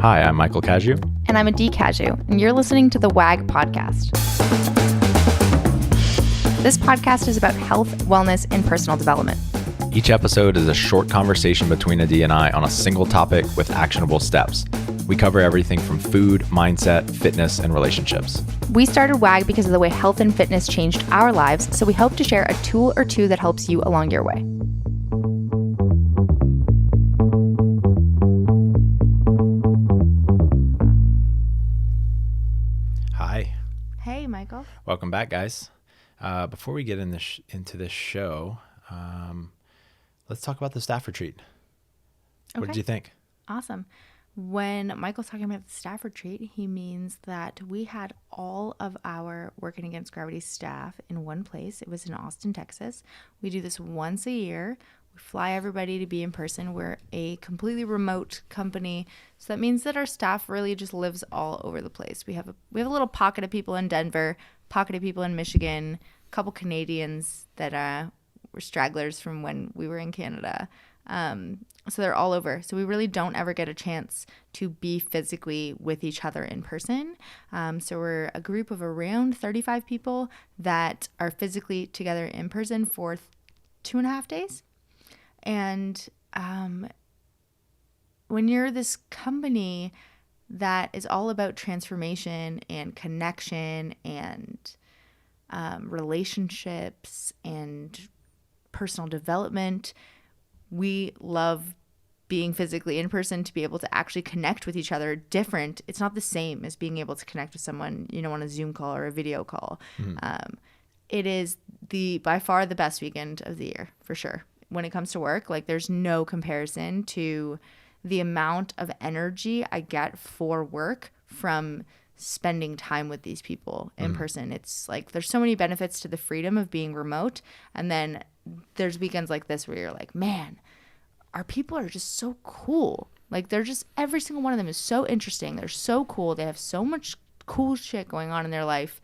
Hi, I'm Michael Caju. And I'm Adee Caju, and you're listening to the WAG podcast. This podcast is about health, wellness, and personal development. Each episode is a short conversation between Adee and I on a single topic with actionable steps. We cover everything from food, mindset, fitness, and relationships. We started WAG because of the way health and fitness changed our lives, so we hope to share a tool or two that helps you along your way. Hi. Hey, Michael. Welcome back, guys. Before we get into this show, let's talk about the staff retreat. Okay. What did you think? Awesome. When Michael's talking about the staff retreat, he means that we had all of our Working Against Gravity staff in one place. It was in Austin, Texas. We do this once a year. We fly everybody to be in person. We're a completely remote company, so that means that our staff really just lives all over the place. We have a little pocket of people in Denver, pocket of people in Michigan, a couple Canadians that were stragglers from when we were in Canada. So they're all over. So we really don't ever get a chance to be physically with each other in person. So we're a group of around 35 people that are physically together in person for 2.5 days. And when you're this company that is all about transformation and connection and relationships and personal development, we love being physically in person to be able to actually connect with each other different. It's not the same as being able to connect with someone, on a Zoom call or a video call. Mm-hmm. It is by far the best weekend of the year, for sure. When it comes to work, there's no comparison to the amount of energy I get for work from spending time with these people in person. It's there's so many benefits to the freedom of being remote. And then there's weekends like this where you're like, man, our people are just so cool. They're just, every single one of them is so interesting. They're so cool. They have so much cool shit going on in their life.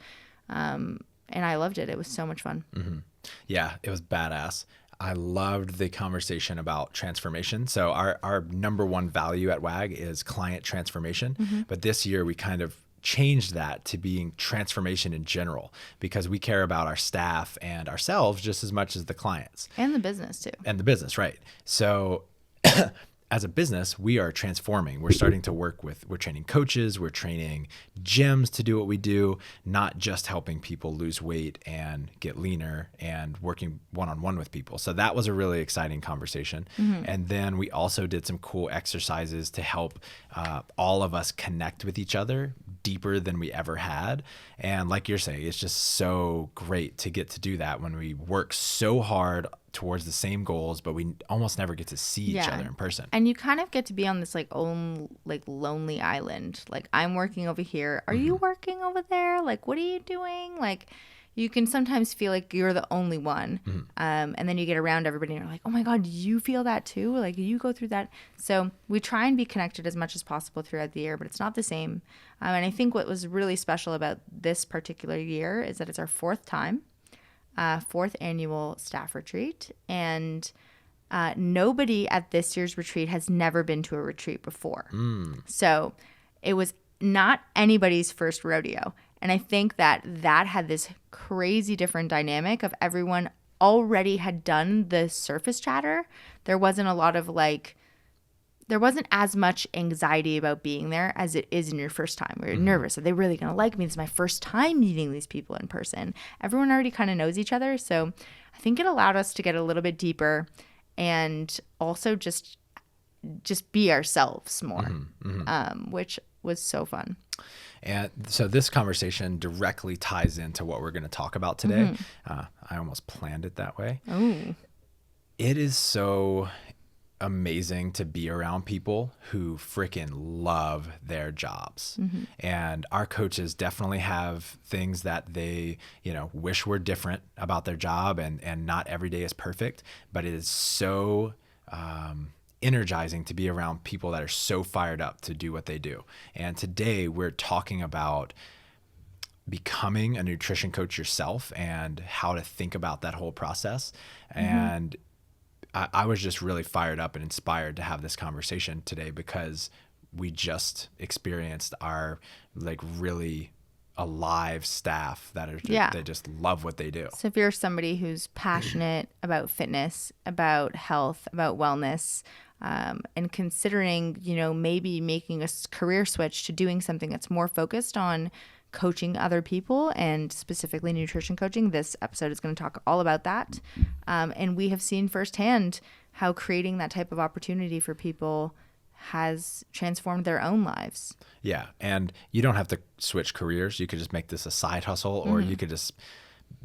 And I loved it. It was so much fun. Mm-hmm. Yeah, it was badass. I loved the conversation about transformation. So our number one value at WAG is client transformation. Mm-hmm. But this year we kind of changed that to being transformation in general, because we care about our staff and ourselves just as much as the clients. And the business too. And the business, right. So as a business, we are transforming. We're starting to we're training coaches, we're training gyms to do what we do, not just helping people lose weight and get leaner and working one-on-one with people. So that was a really exciting conversation. Mm-hmm. And then we also did some cool exercises to help all of us connect with each other deeper than we ever had. And like you're saying, it's just so great to get to do that when we work so hard towards the same goals, but we almost never get to see each other in person. And you kind of get to be on this lonely island. I'm working over here. Are you working over there? What are you doing? You can sometimes feel like you're the only one. Mm-hmm. And then you get around everybody and you're like, oh my God, you feel that too? You go through that. So we try and be connected as much as possible throughout the year, but it's not the same. And I think what was really special about this particular year is that it's our fourth annual staff retreat. And nobody at this year's retreat has never been to a retreat before. So it was not anybody's first rodeo. And I think that had this crazy different dynamic of everyone already had done the surface chatter. There wasn't a lot of there wasn't as much anxiety about being there as it is in your first time. Where you're nervous. Are they really going to like me? This is my first time meeting these people in person. Everyone already kind of knows each other. So I think it allowed us to get a little bit deeper and also just be ourselves more, which was so fun. And so this conversation directly ties into what we're going to talk about today. I almost planned it that way. Oh. It is so amazing to be around people who freaking love their jobs. Mm-hmm. And our coaches definitely have things that they, wish were different about their job, and not every day is perfect, but it is so energizing to be around people that are so fired up to do what they do. And today we're talking about becoming a nutrition coach yourself and how to think about that whole process. Mm-hmm. And I was just really fired up and inspired to have this conversation today, because we just experienced our like really alive staff that are they just love what they do. So if you're somebody who's passionate about fitness, about health, about wellness, and considering, maybe making a career switch to doing something that's more focused on coaching other people and specifically nutrition coaching, this episode is going to talk all about that. And we have seen firsthand how creating that type of opportunity for people has transformed their own lives. Yeah. And you don't have to switch careers. You could just make this a side hustle, or you could just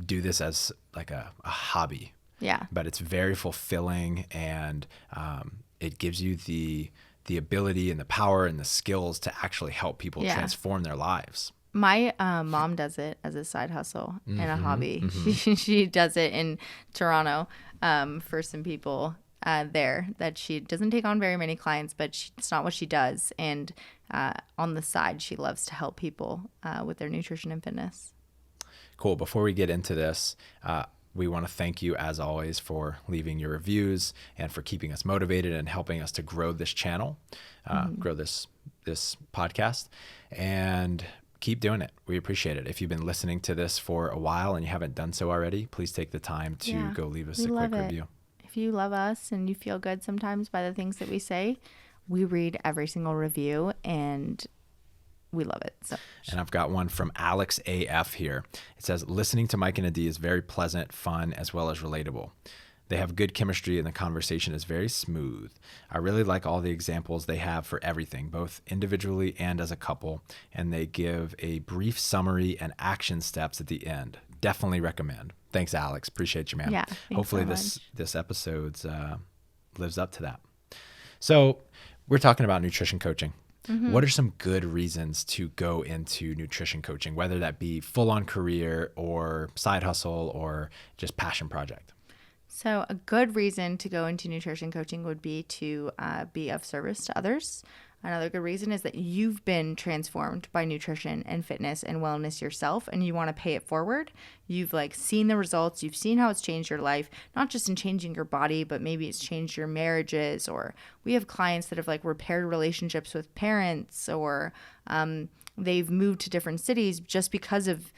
do this as like a hobby. Yeah. But it's very fulfilling, and it gives you the ability and the power and the skills to actually help people transform their lives. My mom does it as a side hustle and a hobby. She does it in Toronto for some people there that she doesn't take on very many clients, but it's not what she does. And on the side, she loves to help people with their nutrition and fitness. Cool. Before we get into this, we want to thank you, as always, for leaving your reviews and for keeping us motivated and helping us to grow this channel, grow this podcast, and keep doing it. We appreciate it. If you've been listening to this for a while and you haven't done so already, please take the time to go leave us a quick review. If you love us and you feel good sometimes by the things that we say, we read every single review and we love it. So. And I've got one from Alex AF here. It says, listening to Mike and Adee is very pleasant, fun, as well as relatable. They have good chemistry and the conversation is very smooth. I really like all the examples they have for everything, both individually and as a couple, and they give a brief summary and action steps at the end. Definitely recommend. Thanks, Alex. Appreciate you, man. Yeah, hopefully this episode lives up to that. So we're talking about nutrition coaching. What are some good reasons to go into nutrition coaching, whether that be full-on career or side hustle or just passion project? So a good reason to go into nutrition coaching would be to be of service to others. Another good reason is that you've been transformed by nutrition and fitness and wellness yourself, and you want to pay it forward. You've seen the results. You've seen how it's changed your life, not just in changing your body, but maybe it's changed your marriages. Or we have clients that have repaired relationships with parents, or they've moved to different cities just because of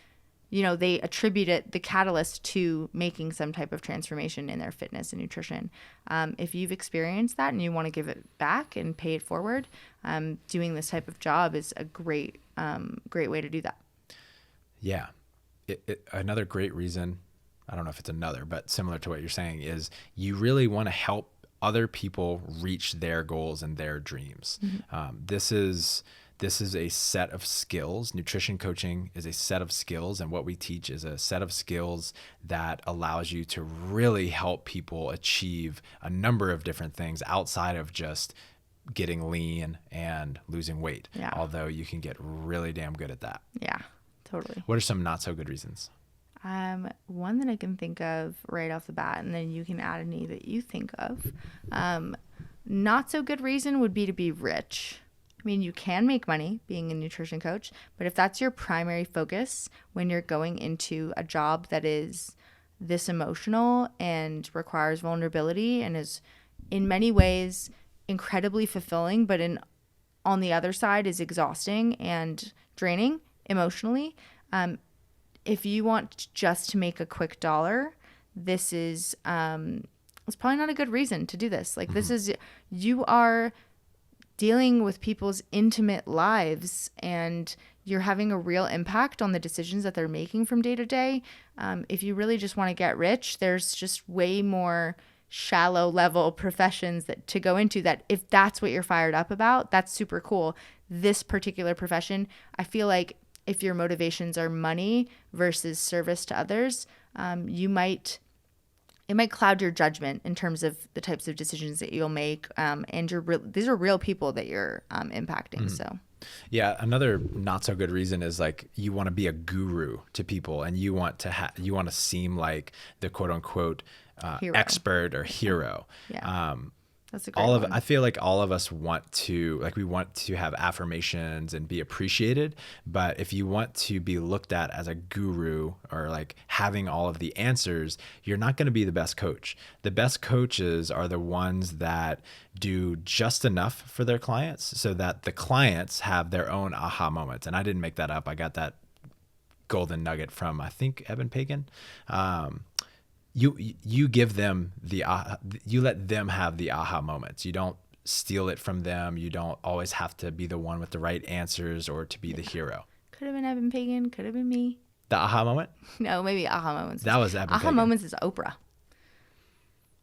they attribute the catalyst to making some type of transformation in their fitness and nutrition. If you've experienced that and you want to give it back and pay it forward, doing this type of job is a great way to do that. Yeah. Another great reason, I don't know if it's another, but similar to what you're saying, is you really want to help other people reach their goals and their dreams. This is a set of skills. Nutrition coaching is a set of skills, and what we teach is a set of skills that allows you to really help people achieve a number of different things outside of just getting lean and losing weight. Yeah. Although you can get really damn good at that. Yeah, totally. What are some not so good reasons? One that I can think of right off the bat, and then you can add any that you think of. Not so good reason would be to be rich. I mean, you can make money being a nutrition coach, but if that's your primary focus when you're going into a job that is this emotional and requires vulnerability and is in many ways incredibly fulfilling, but on the other side is exhausting and draining emotionally, if you want just to make a quick dollar, this is it's probably not a good reason to do this. This is, you are dealing with people's intimate lives and you're having a real impact on the decisions that they're making from day to day. If you really just want to get rich, there's just way more shallow level professions to go into that. If that's what you're fired up about, that's super cool. This particular profession, I feel like if your motivations are money versus service to others, it might cloud your judgment in terms of the types of decisions that you'll make. And these are real people that you're impacting. So, yeah, another not so good reason is you want to be a guru to people, and you want to seem like the quote unquote expert or hero. Yeah. That's a great one. I feel like all of us want to, we want to have affirmations and be appreciated. But if you want to be looked at as a guru or like having all of the answers, you're not going to be the best coach. The best coaches are the ones that do just enough for their clients so that the clients have their own aha moments. And I didn't make that up. I got that golden nugget from, I think, Evan Pagan. You give them you let them have the aha moments. You don't steal it from them. You don't always have to be the one with the right answers or to be the hero. Could have been Evan Pagan. Could have been me. The aha moment? No, maybe aha moments. That was Evan aha Pagan. moments is Oprah.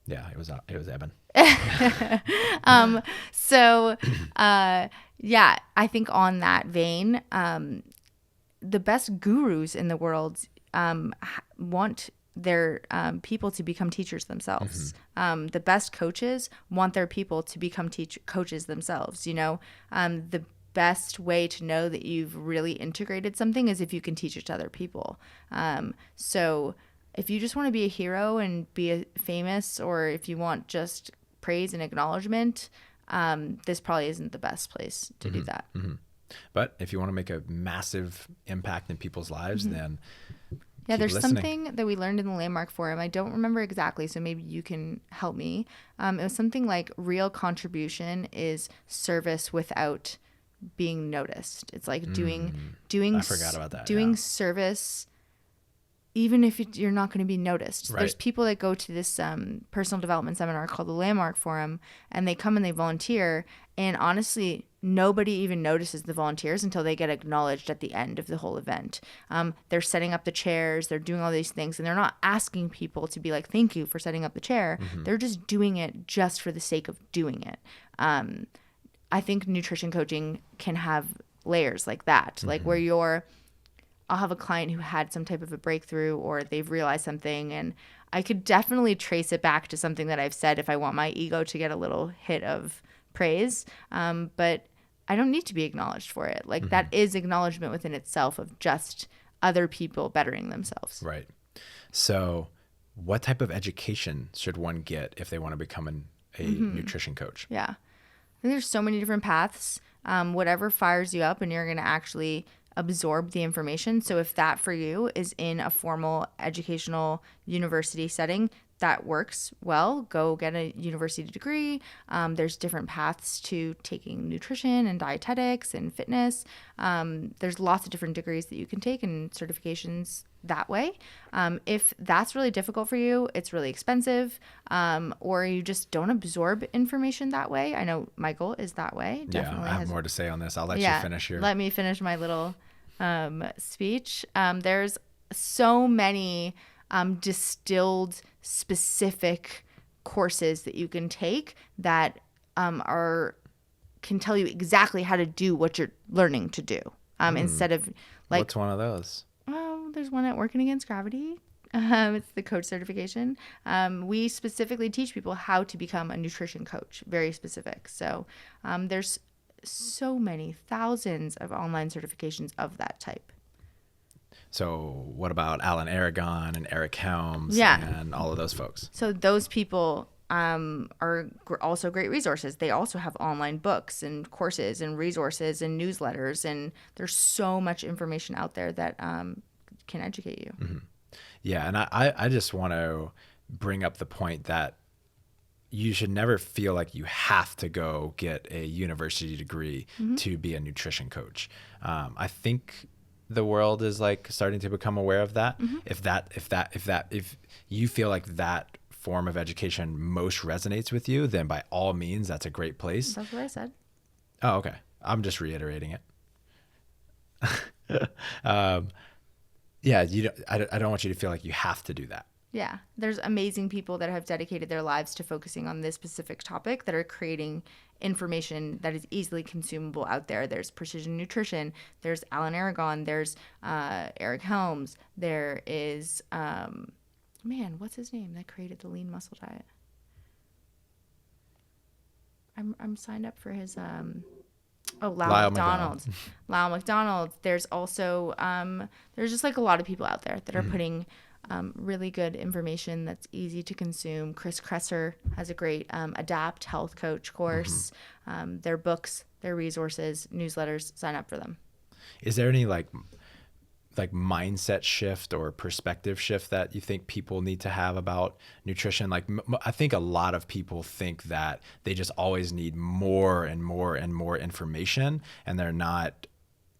Yeah, it was Evan. Yeah, I think on that vein, the best gurus in the world want their people to become teachers themselves. The best coaches want their people to become coaches themselves. The best way to know that you've really integrated something is if you can teach it to other people. So if you just want to be a hero and be famous, or if you want just praise and acknowledgement, this probably isn't the best place to do that. But if you want to make a massive impact in people's lives, then yeah, there's listening. something that we learned in the Landmark Forum. I don't remember exactly, so maybe you can help me. It was something like real contribution is service without being noticed. It's like doing I forgot about that. Doing service even if you're not going to be noticed. Right. There's people that go to this personal development seminar called the Landmark Forum, and they come and they volunteer, and honestly, nobody even notices the volunteers until they get acknowledged at the end of the whole event. They're setting up the chairs, they're doing all these things, and they're not asking people to be like, thank you for setting up the chair. They're just doing it just for the sake of doing it. I think nutrition coaching can have layers like that, like where I'll have a client who had some type of a breakthrough, or they've realized something, and I could definitely trace it back to something that I've said if I want my ego to get a little hit of praise. But I don't need to be acknowledged for it. Like that is acknowledgement within itself of just other people bettering themselves. Right. So what type of education should one get if they want to become a nutrition coach? Yeah. I think there's so many different paths. Whatever fires you up and you're going to actually absorb the information. So if that for you is in a formal educational university setting, that works well. Go get a university degree. There's different paths to taking nutrition and dietetics and fitness. There's lots of different degrees that you can take and certifications that way. If that's really difficult for you, it's really expensive, or you just don't absorb information that way. I know Michael is that way. Definitely I have more to say on this. I'll let you finish your... Let me finish my little speech. There's so many distilled specific courses that you can take that can tell you exactly how to do what you're learning to do, instead of like... What's one of those? There's one at Working Against Gravity. It's the coach certification. We specifically teach people how to become a nutrition coach, very specific. So there's so many thousands of online certifications of that type. So what about Alan Aragon and Eric Helms and all of those folks? So those people are also great resources. They also have online books and courses and resources and newsletters, and there's so much information out there that can educate you. Yeah, and I just want to bring up the point that you should never feel like you have to go get a university degree to be a nutrition coach. I think the world is like starting to become aware of that. If you feel like that form of education most resonates with you, then by all means, that's a great place. That's what I said. Oh, okay. I'm just reiterating it. Yeah, I don't want you to feel like you have to do that. Yeah, there's amazing people that have dedicated their lives to focusing on this specific topic that are creating information that is easily consumable out there. There's Precision Nutrition, there's Alan Aragon, there's Eric Helms, there is, what's his name that created the lean muscle diet? I'm signed up for his, Lyle McDonald. Lyle McDonald. There's also, there's just like a lot of people out there that are putting Really good information that's easy to consume. Chris Kresser has a great Adapt Health Coach course. Their books, their resources, newsletters, sign up for them. Is there any like mindset shift or perspective shift that you think people need to have about nutrition? Like I think a lot of people think that they just always need more and more and more information, and they're not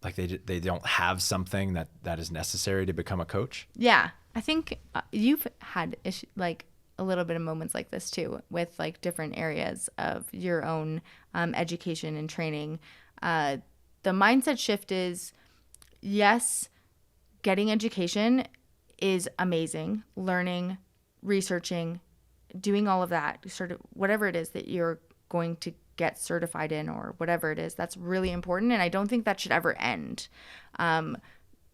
like they don't have something that is necessary to become a coach. Yeah, I think you've had like a little bit of moments like this too, with like different areas of your own education and training. The mindset shift is, yes, getting education is amazing. Learning, researching, doing all of that, sort of whatever it is that you're going to get certified in or whatever it is, that's really important. And I don't think that should ever end.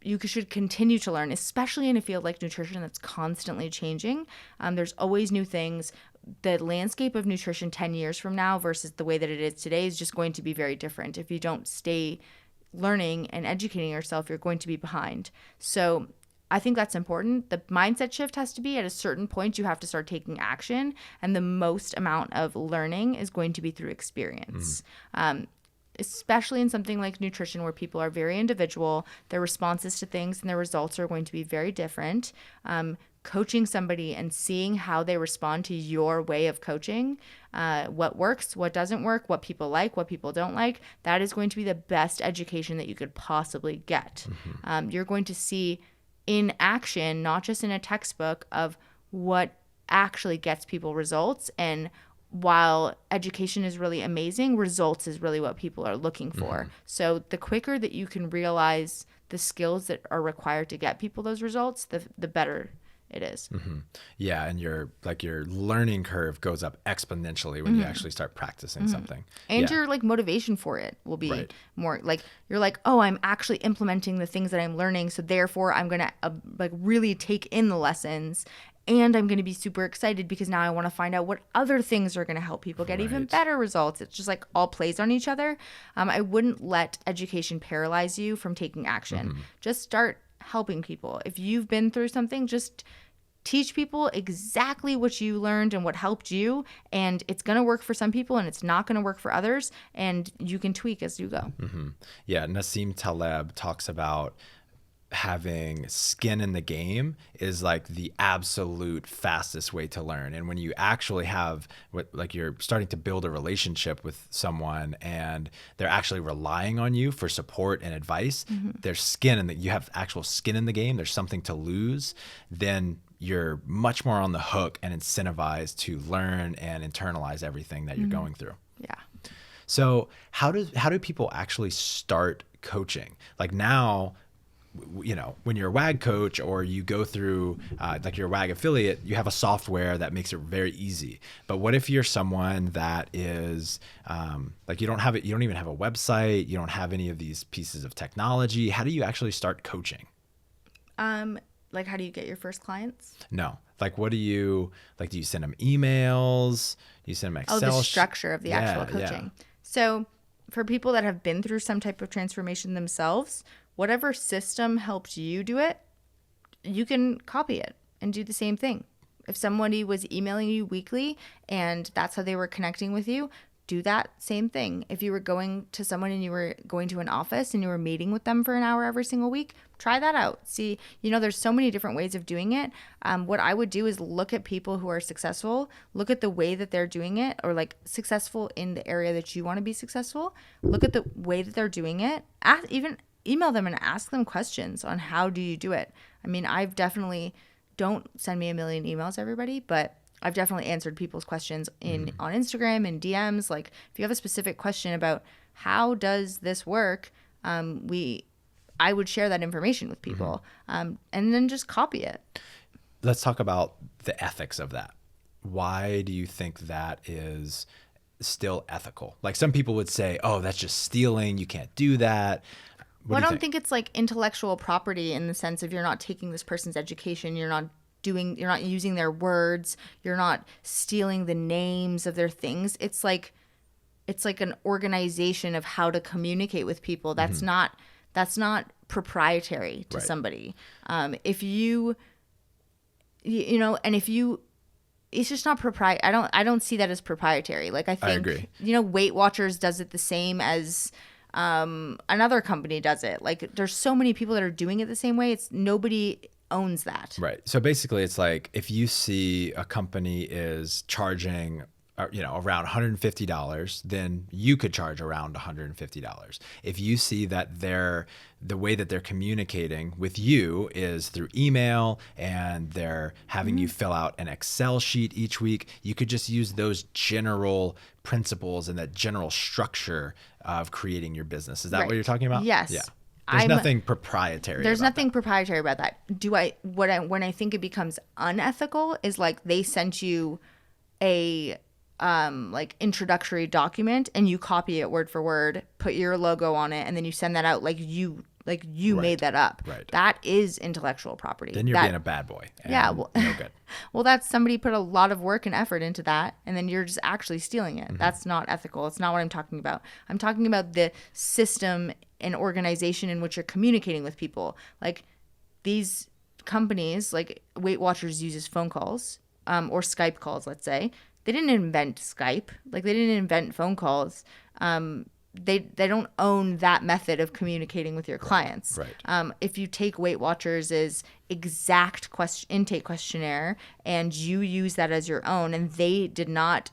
You should continue to learn, especially in a field like nutrition that's constantly changing. There's always new things. The landscape of nutrition 10 years from now versus the way that it is today is just going to be very different. If you don't stay learning and educating yourself, you're going to be behind. So I think that's important. The mindset shift has to be at a certain point, you have to start taking action. And the most amount of learning is going to be through experience. Especially in something like nutrition where people are very individual, their responses to things and their results are going to be very different. Coaching somebody and seeing how they respond to your way of coaching, what works, what doesn't work, what people like, what people don't like, that is going to be the best education that you could possibly get. You're going to see in action, not just in a textbook, of what actually gets people results. And while education is really amazing, results is really what people are looking for. So the quicker that you can realize the skills that are required to get people those results, the better it is. Yeah, and your learning curve goes up exponentially when you actually start practicing something. And your like motivation for it will be more like, you're like, oh, I'm actually implementing the things that I'm learning, so therefore I'm going to like really take in the lessons, and I'm going to be super excited because now I want to find out what other things are going to help people get even better results. It's just like all plays on each other. I wouldn't let education paralyze you from taking action. Just start helping people. If you've been through something, just teach people exactly what you learned and what helped you, and it's going to work for some people and it's not going to work for others, and you can tweak as you go. Yeah, Nassim Taleb talks about having skin in the game is like the absolute fastest way to learn. And when you actually have like you're starting to build a relationship with someone and they're actually relying on you for support and advice, there's skin in you have actual skin in the game, there's something to lose, then you're much more on the hook and incentivized to learn and internalize everything that you're going through. Yeah. So how do people actually start coaching? Like now, you know, when you're a WAG coach or you go through like you're a WAG affiliate, you have a software that makes it very easy. But what if you're someone that is like you don't even have a website, you don't have any of these pieces of technology? How do you actually start coaching? Like, how do you get your first clients? No. Like, what do you send them emails? Do you send them Excel? Oh, the structure of the actual coaching. Yeah. So for people that have been through some type of transformation themselves, whatever system helped you do it, you can copy it and do the same thing. If somebody was emailing you weekly and that's how they were connecting with you, do that same thing. If you were going to someone and you were going to an office and you were meeting with them for an hour every single week, try that out. See, there's so many different ways of doing it. What I would do is look at people who are successful, look at the way that they're doing it, or like successful in the area that you want to be successful. Look at the way that they're doing it. Even email them and ask them questions on how do you do it. I mean, don't send me a million emails, everybody, but I've definitely answered people's questions on Instagram and DMs. Like, if you have a specific question about how does this work, I would share that information with people, and then just copy it. Let's talk about the ethics of that. Why do you think that is still ethical? Like, some people would say, oh, that's just stealing. You can't do that. Well, I don't think it's like intellectual property in the sense of you're not taking this person's education, you're not using their words, you're not stealing the names of their things. It's like an organization of how to communicate with people. That's not proprietary to somebody. If you and if you, it's just not proprietary. I don't see that as proprietary. Like, I think, agree. Weight Watchers does it the same as another company does it. Like, there's so many people that are doing it the same way. It's nobody owns that. Right. So basically it's like if you see a company is charging around $150, then you could charge around $150. If you see that the way that they're communicating with you is through email and they're having you fill out an Excel sheet each week, you could just use those general principles and that general structure of creating your business. Is that what you're talking about? Yes. Yeah. There's nothing proprietary. There's nothing proprietary about that. When I think it becomes unethical is like they sent you a like introductory document and you copy it word for word, put your logo on it, and then you send that out like you made that up. Right. That is intellectual property. Then you're being a bad boy. Yeah. Well, no good. Well, that's somebody put a lot of work and effort into that, and then you're just actually stealing it. That's not ethical. It's not what I'm talking about. I'm talking about the system and organization in which you're communicating with people. Like, these companies, like Weight Watchers uses phone calls or Skype calls, let's say. They didn't invent Skype. Like, they didn't invent phone calls. They don't own that method of communicating with your clients. Right. If you take Weight Watchers' exact intake questionnaire and you use that as your own, and they did not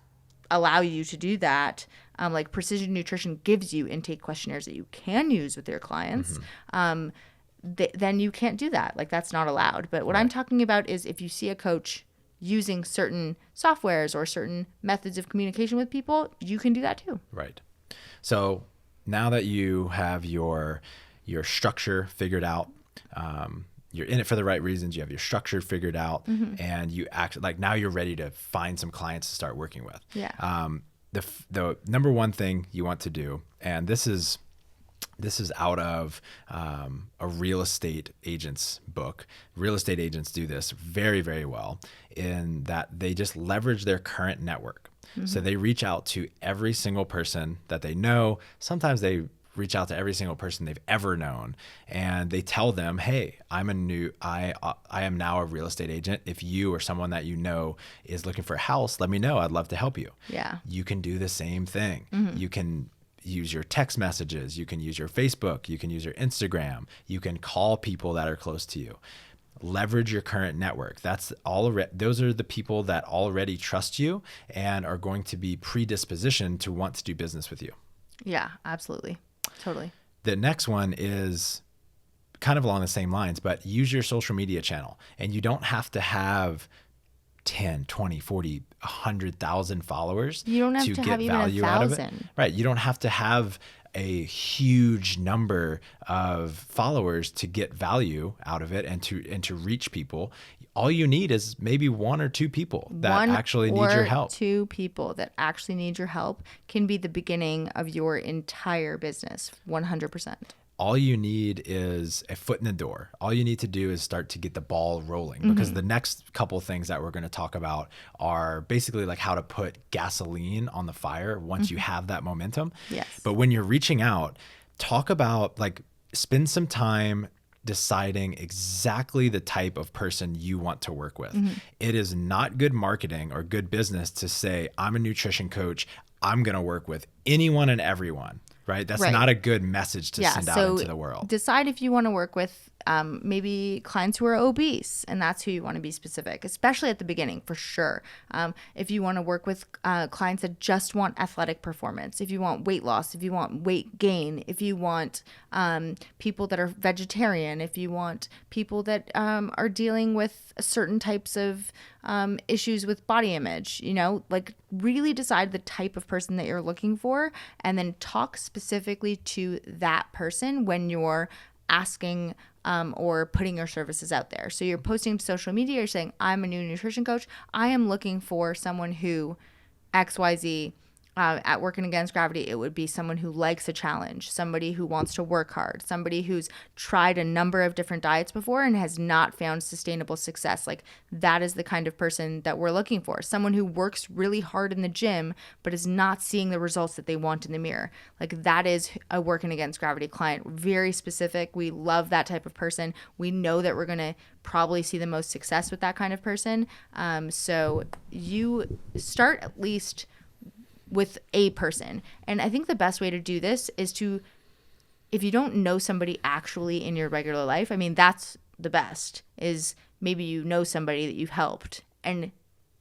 allow you to do that, like Precision Nutrition gives you intake questionnaires that you can use with your clients, then you can't do that. Like, that's not allowed. But what I'm talking about is if you see a coach using certain softwares or certain methods of communication with people, you can do that too. Right. So now that you have your structure figured out, you're in it for the right reasons, you have your structure figured out, and you act like now you're ready to find some clients to start working with. Yeah. The number one thing you want to do, and this is out of a real estate agent's book. Real estate agents do this very, very well in that they just leverage their current network. So they reach out to every single person that they know. Sometimes they reach out to every single person they've ever known, and they tell them, hey, I am now a real estate agent. If you or someone that you know is looking for a house, let me know. I'd love to help you. Yeah. You can do the same thing. You can use your text messages. You can use your Facebook. You can use your Instagram. You can call people that are close to you. Leverage your current network. Those are the people that already trust you and are going to be predispositioned to want to do business with you. Yeah, absolutely. Totally. The next one is kind of along the same lines, but use your social media channel. And you don't have to have 10, 20, 40, 100,000 followers. You don't have to get have even value out of it. 1,000. Right. You don't have to have a huge number of followers to get value out of it and to reach people. All you need is maybe one or two people that actually need your help. 2 people that actually need your help can be the beginning of your entire business, 100%. All you need is a foot in the door. All you need to do is start to get the ball rolling, because the next couple of things that we're going to talk about are basically like how to put gasoline on the fire once you have that momentum. Yes. But when you're reaching out, talk about, like, spend some time deciding exactly the type of person you want to work with. It is not good marketing or good business to say, I'm a nutrition coach, I'm going to work with anyone and everyone. Right? That's not a good message to send out into the world. Decide if you want to work with maybe clients who are obese, and that's who you want to be specific, especially at the beginning, for sure. If you want to work with clients that just want athletic performance, if you want weight loss, if you want weight gain, if you want people that are vegetarian, if you want people that are dealing with certain types of issues with body image, like, really decide the type of person that you're looking for, and then talk specifically to that person when you're asking or putting your services out there. So you're posting to social media, you're saying, I'm a new nutrition coach. I am looking for someone who XYZ At Working Against Gravity, it would be someone who likes a challenge, somebody who wants to work hard, somebody who's tried a number of different diets before and has not found sustainable success. Like, that is the kind of person that we're looking for. Someone who works really hard in the gym but is not seeing the results that they want in the mirror. Like, that is a Working Against Gravity client. Very specific. We love that type of person. We know that we're going to probably see the most success with that kind of person. So you start at least with a person. And I think the best way to do this is to, if you don't know somebody actually in your regular life, I mean, that's the best, is maybe you know somebody that you've helped and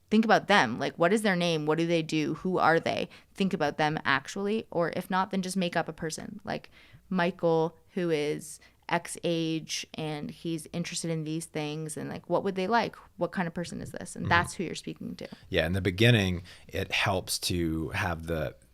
think about them. Like, what is their name? What do they do? Who are they? Think about them actually. Or if not, then just make up a person like Michael, who is X age and he's interested in these things, and like, what would they like? What kind of person is this? And that's who you're speaking to. Yeah. In the beginning, it helps to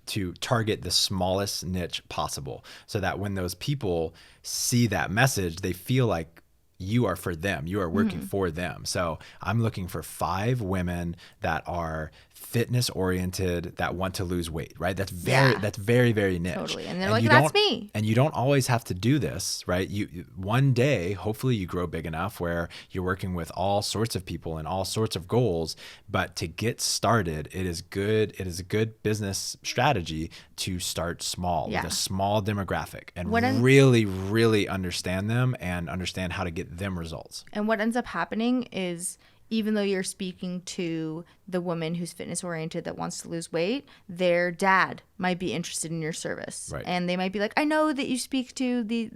to target the smallest niche possible, so that when those people see that message, they feel like you are for them. You are working for them. So I'm looking for 5 women that are fitness oriented, that want to lose weight, right? That's very, very niche. Totally. And they're like, that's me. And you don't always have to do this, right? One day, hopefully you grow big enough where you're working with all sorts of people and all sorts of goals. But to get started, it is a good business strategy to start small with a small demographic and really, really understand them and understand how to get them results. And what ends up happening is, even though you're speaking to the woman who's fitness oriented that wants to lose weight, their dad might be interested in your service. Right. And they might be like, I know that you speak to the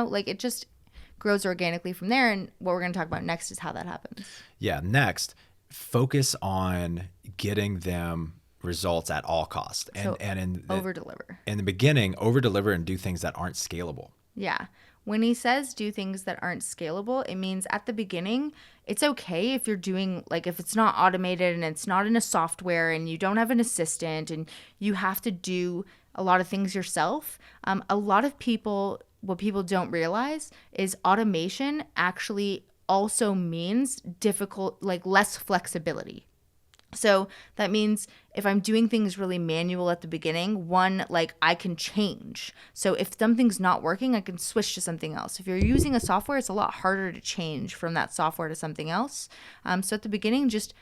like, it just grows organically from there. And what we're going to talk about next is how that happens. Yeah. Next, focus on getting them results at all costs. And over deliver. In the beginning, over deliver and do things that aren't scalable. Yeah. When he says do things that aren't scalable, it means at the beginning, it's okay if you're doing, like, if it's not automated and it's not in a software and you don't have an assistant and you have to do a lot of things yourself. A lot of people, what people don't realize is automation actually also means difficult, like less flexibility. So that means if I'm doing things really manual at the beginning, one, like, I can change. So if something's not working, I can switch to something else. If you're using a software, it's a lot harder to change from that software to something else. So at the beginning, just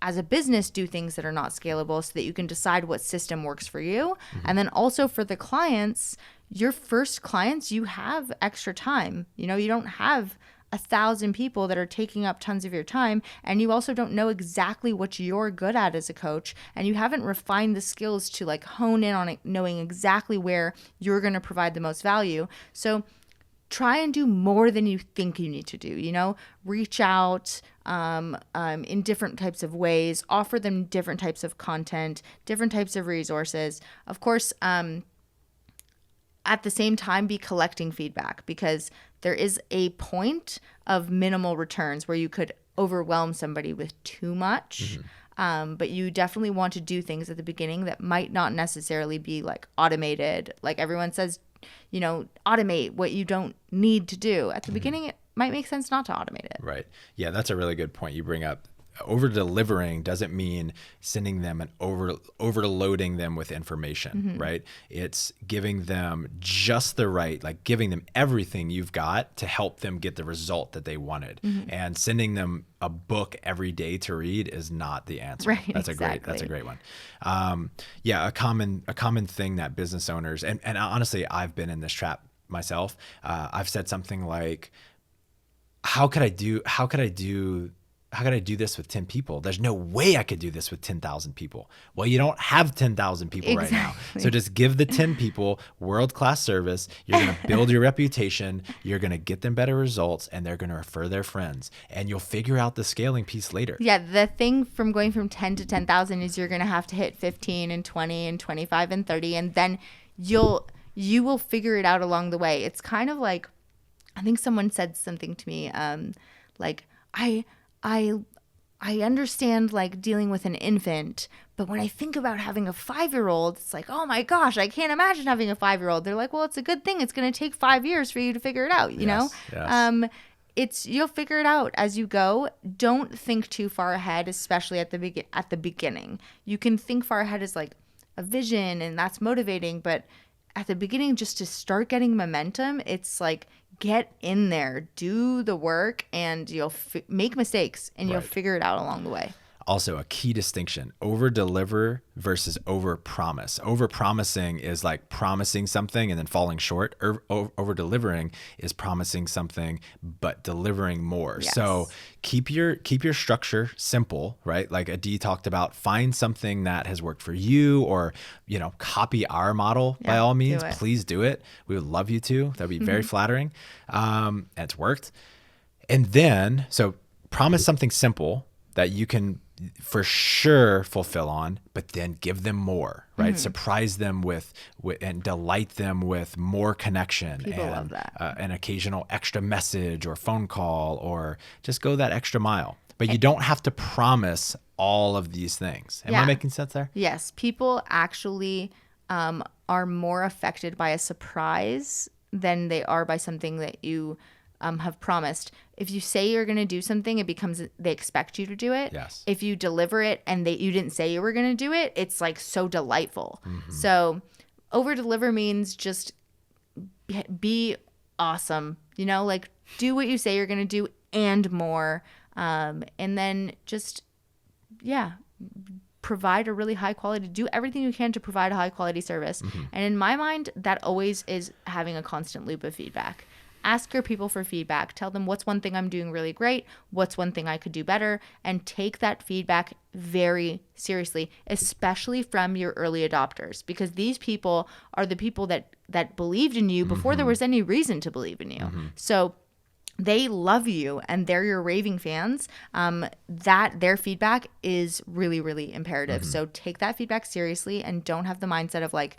as a business, do things that are not scalable so that you can decide what system works for you. And then also for the clients, your first clients, you have extra time. You don't have 1,000 people that are taking up tons of your time, and you also don't know exactly what you're good at as a coach, and you haven't refined the skills to like hone in on it, knowing exactly where you're going to provide the most value. So try and do more than you think you need to do. Reach out in different types of ways, offer them different types of content, different types of resources. Of course, at the same time, be collecting feedback, because there is a point of minimal returns where you could overwhelm somebody with too much. But you definitely want to do things at the beginning that might not necessarily be like automated. Like everyone says, automate what you don't need to do. At the beginning, it might make sense not to automate it. Right. Yeah, that's a really good point you bring up. Over delivering doesn't mean sending them and overloading them with information, right? It's giving them just the right, like giving them everything you've got to help them get the result that they wanted. And sending them a book every day to read is not the answer. Right, that's exactly. a great one. Yeah, a common thing that business owners, and honestly, I've been in this trap myself. I've said something like, how could I do this with 10 people? There's no way I could do this with 10,000 people. Well, you don't have 10,000 people right now. So just give the 10 people world-class service. You're going to build your reputation. You're going to get them better results, and they're going to refer their friends. And you'll figure out the scaling piece later. Yeah, the thing from going from 10 to 10,000 is you're going to have to hit 15 and 20 and 25 and 30, and then you will figure it out along the way. It's kind of like, I think someone said something to me, like, I understand like dealing with an infant, but when I think about having a 5-year-old, it's like, oh my gosh, I can't imagine having a 5-year-old. They're like, well, it's a good thing. It's going to take 5 years for you to figure it out, you know? Yes. You'll figure it out as you go. Don't think too far ahead, especially at the beginning. You can think far ahead as like, a vision and that's motivating. But at the beginning, just to start getting momentum, it's like, get in there, do the work, and you'll make mistakes and you'll figure it out along the way. Also, a key distinction: over deliver versus over promise. Over promising is like promising something and then falling short. Over delivering is promising something but delivering more. Yes. So keep your structure simple, right? Like Adee talked about, find something that has worked for you, or copy our model by all means. Please do it. We would love you to. That'd be very flattering. It's worked. And then, so promise something simple that you can for sure fulfill on, but then give them more, right? Surprise them with and delight them with more connection. People and love that. An occasional extra message or phone call, or just go that extra mile. But you don't have to promise all of these things. Am I making sense there? Yes. People actually are more affected by a surprise than they are by something that you have promised. If you say you're going to do something, it becomes they expect you to do it. Yes. If you deliver it and you didn't say you were going to do it, it's like so delightful. So over deliver means just be awesome, like do what you say you're going to do and more. And then just, provide a really high quality, do everything you can to provide a high quality service. And in my mind, that always is having a constant loop of feedback. Ask your people for feedback. Tell them what's one thing I'm doing really great, what's one thing I could do better, and take that feedback very seriously, especially from your early adopters, because these people are the people that believed in you before there was any reason to believe in you. So they love you and they're your raving fans. That their feedback is really, really imperative. So take that feedback seriously and don't have the mindset of like,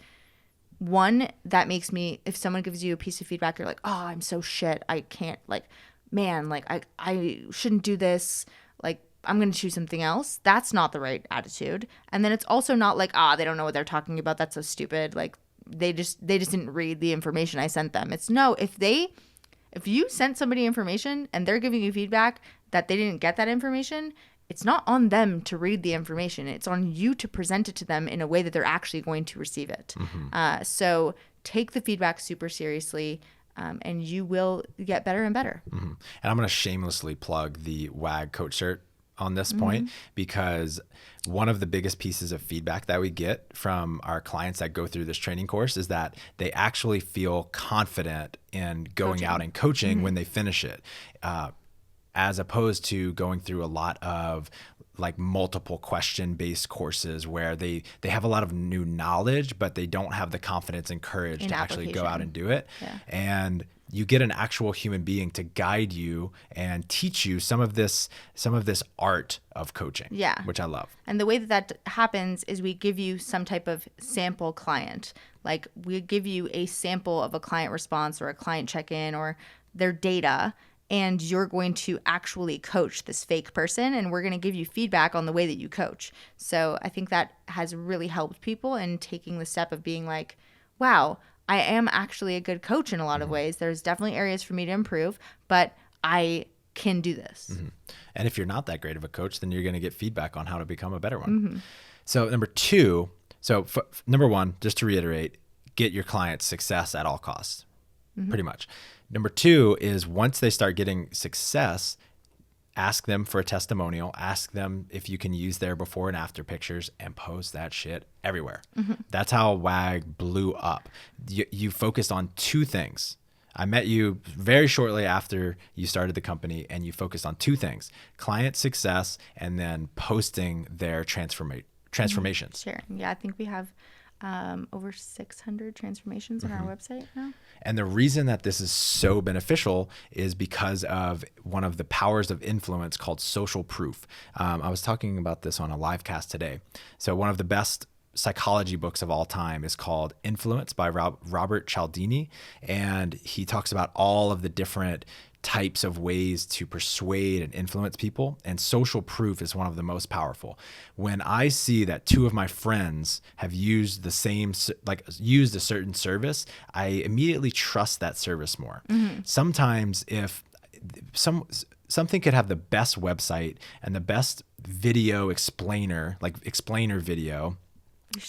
one, that makes me, if someone gives you a piece of feedback, you're like, oh, I'm so shit. I can't, like, man, like, I shouldn't do this. Like, I'm going to choose something else. That's not the right attitude. And then it's also not like, they don't know what they're talking about. That's so stupid. Like, they just didn't read the information I sent them. It's no, if you sent somebody information and they're giving you feedback that they didn't get that information, it's not on them to read the information. It's on you to present it to them in a way that they're actually going to receive it. So take the feedback super seriously, and you will get better and better. And I'm going to shamelessly plug the WAG coach cert on this point, because one of the biggest pieces of feedback that we get from our clients that go through this training course is that they actually feel confident in going out and coaching when they finish it. As opposed to going through a lot of like multiple question based courses where they have a lot of new knowledge, but they don't have the confidence and courage to actually go out and do it. And you get an actual human being to guide you and teach you some of this art of coaching, which I love. And the way that happens is we give you some type of sample client. Like we give you a sample of a client response or a client check-in or their data, and you're going to actually coach this fake person, and we're going to give you feedback on the way that you coach. So I think that has really helped people in taking the step of being like, wow, I am actually a good coach in a lot of ways. There's definitely areas for me to improve, but I can do this. And if you're not that great of a coach, then you're going to get feedback on how to become a better one. So number one, just to reiterate, get your clients success at all costs, pretty much. Number two is once they start getting success, ask them for a testimonial, ask them if you can use their before and after pictures, and post that shit everywhere. That's how WAG blew up. You focused on two things. I met you very shortly after you started the company, and you focused on two things: client success and then posting their transformations. Sure. Yeah, I think we have over 600 transformations on our website now. And the reason that this is so beneficial is because of one of the powers of influence called social proof. I was talking about this on a live cast today. So one of the best psychology books of all time is called Influence by Robert Cialdini. And he talks about all of the different types of ways to persuade and influence people, and social proof is one of the most powerful. When I see that two of my friends have used used a certain service, I immediately trust that service more. Sometimes if something could have the best website and the best video explainer, like explainer video,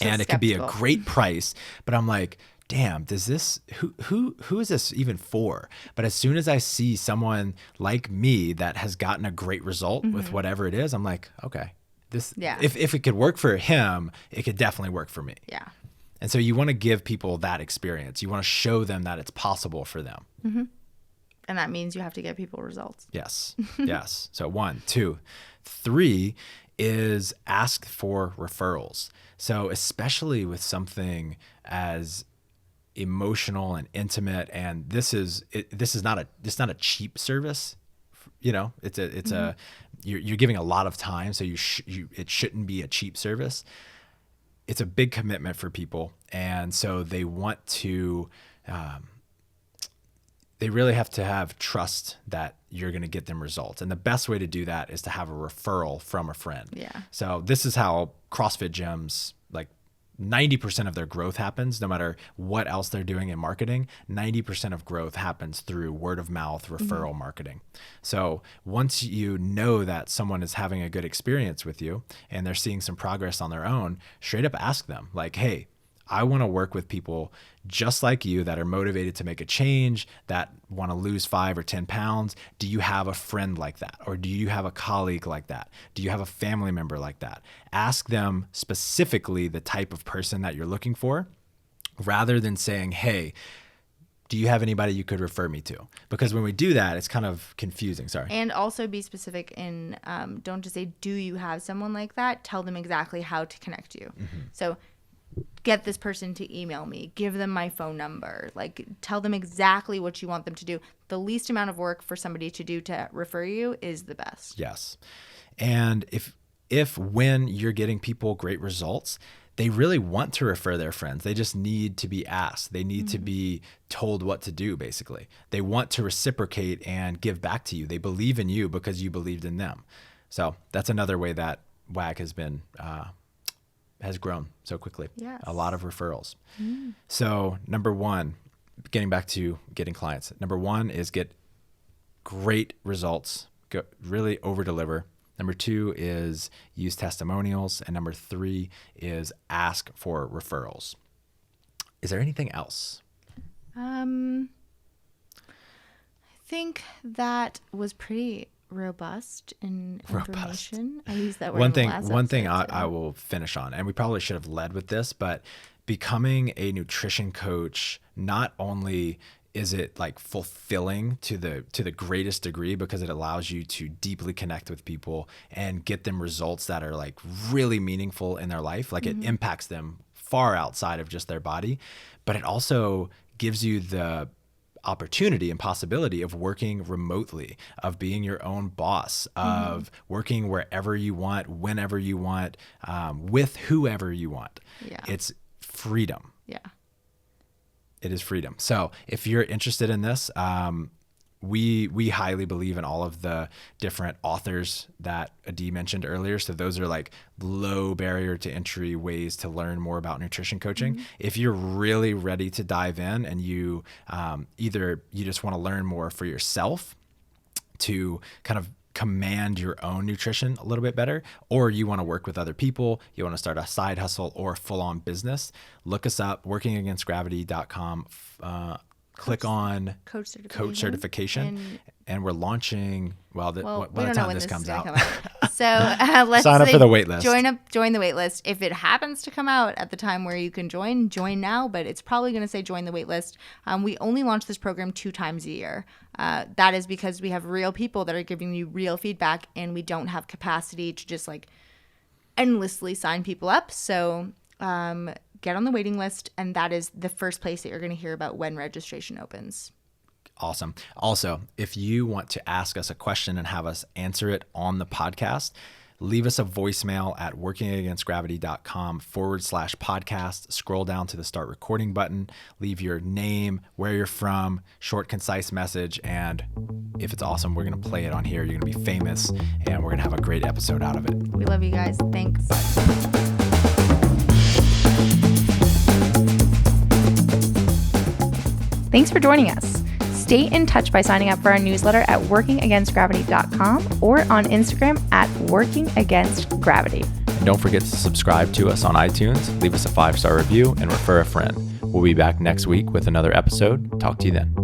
and it could be a skeptical. great price, but I'm like, damn, does this, who is this even for? But as soon as I see someone like me that has gotten a great result with whatever it is, I'm like, okay, this, if it could work for him, it could definitely work for me. Yeah. And so you want to give people that experience. You want to show them that it's possible for them. And that means you have to get people results. Yes. Yes. So 1, 2, 3 is ask for referrals. So especially with something as emotional and intimate, and this is not a cheap service. You know, it's a you're giving a lot of time, so it shouldn't be a cheap service. It's a big commitment for people, and so they want to. They really have to have trust that you're going to get them results. And the best way to do that is to have a referral from a friend. Yeah. So this is how CrossFit gyms, like 90% of their growth happens, no matter what else they're doing in marketing. 90% of growth happens through word of mouth referral marketing. So once you know that someone is having a good experience with you and they're seeing some progress on their own, straight up ask them like, hey, I want to work with people just like you that are motivated to make a change, that want to lose 5 or 10 pounds. Do you have a friend like that? Or do you have a colleague like that? Do you have a family member like that? Ask them specifically the type of person that you're looking for, rather than saying, hey, do you have anybody you could refer me to? Because when we do that, it's kind of confusing. Sorry. And also be specific in, don't just say, do you have someone like that? Tell them exactly how to connect you. So get this person to email me, give them my phone number, like tell them exactly what you want them to do. The least amount of work for somebody to do to refer you is the best. Yes. And if when you're getting people great results, they really want to refer their friends. They just need to be asked. They need to be told what to do, basically. They want to reciprocate and give back to you. They believe in you because you believed in them. So that's another way that WAG has grown so quickly. Yes. A lot of referrals. So number 1, getting back to getting clients. Number 1 is get great results, really over deliver. Number 2 is use testimonials. And number 3 is ask for referrals. Is there anything else? I think that was pretty robust in information. I use that word. One thing I will finish on, and we probably should have led with this, but becoming a nutrition coach, not only is it like fulfilling to the greatest degree because it allows you to deeply connect with people and get them results that are like really meaningful in their life, like it impacts them far outside of just their body, but it also gives you the opportunity and possibility of working remotely, of being your own boss, of working wherever you want, whenever you want, with whoever you want. Yeah. It's freedom. Yeah. It is freedom. So if you're interested in this, we highly believe in all of the different authors that Adee mentioned earlier. So those are like low barrier to entry ways to learn more about nutrition coaching. If you're really ready to dive in and you either you just want to learn more for yourself to kind of command your own nutrition a little bit better, or you want to work with other people, you want to start a side hustle or a full-on business, look us up, workingagainstgravity.com. Click on coach certification, and we're launching. By the time this comes out. So let's sign up for the wait list. Join the wait list. If it happens to come out at the time where you can join now, but it's probably going to say join the wait list. We only launch this program 2 times a year. That is because we have real people that are giving you real feedback, and we don't have capacity to just like endlessly sign people up. So get on the waiting list, and that is the first place that you're going to hear about when registration opens. Awesome. Also, if you want to ask us a question and have us answer it on the podcast, leave us a voicemail at workingagainstgravity.com/podcast. Scroll down to the start recording button, leave your name, where you're from, short, concise message. And if it's awesome, we're going to play it on here. You're going to be famous, and we're going to have a great episode out of it. We love you guys. Thanks. Thanks for joining us. Stay in touch by signing up for our newsletter at workingagainstgravity.com or on Instagram at workingagainstgravity. don't forget to subscribe to us on iTunes, leave us a 5-star review, and refer a friend. We'll be back next week with another episode. Talk to you then.